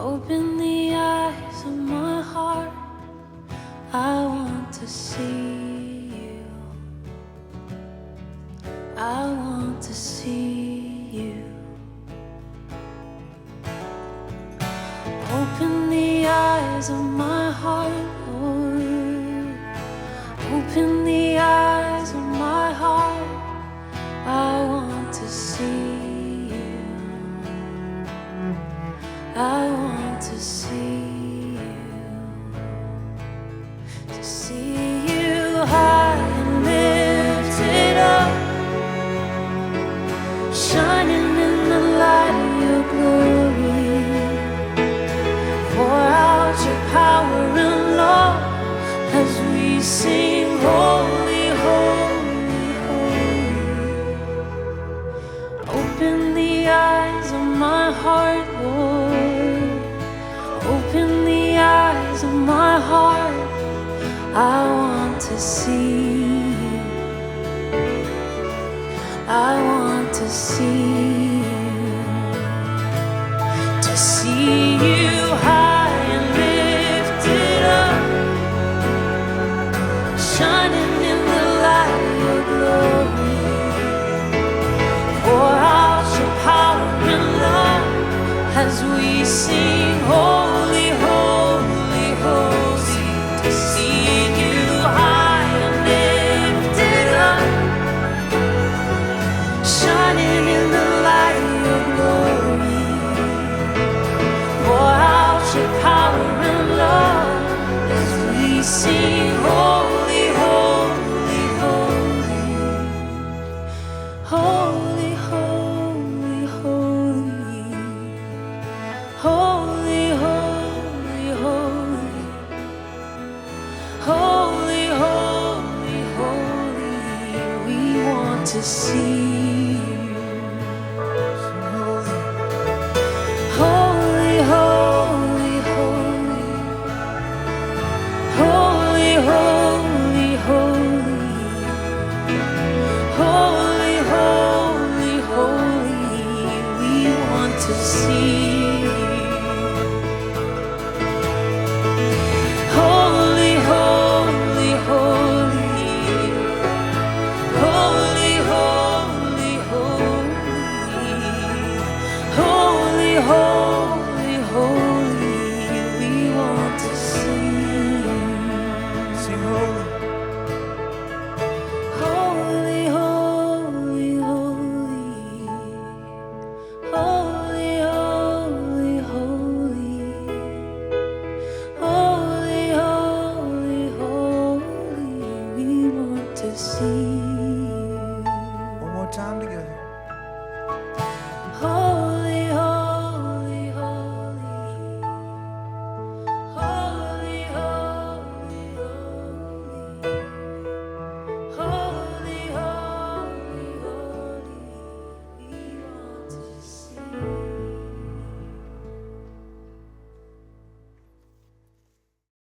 Open the eyes of my heart. I want to see you. I want to see you. Open the eyes of my heart, Lord. Open the eyes of my heart. I want to see you. I want to see you high and lifted up, shining in the light of your glory. Pour out your power and love as we sing, holy, holy, holy. Open the eyes of my heart, Lord. Open the eyes of my heart. I want to see you. I want to see you high and lifted up, shining in the light of your glory. Pour out your power and love as we sing, holy, holy, holy. To see you high and lifted up, shining in the light of your glory. Pour out your power and love as we sing, holy, holy, holy. Holy, holy, holy. Holy, holy, holy. Holy, holy, holy. We want to see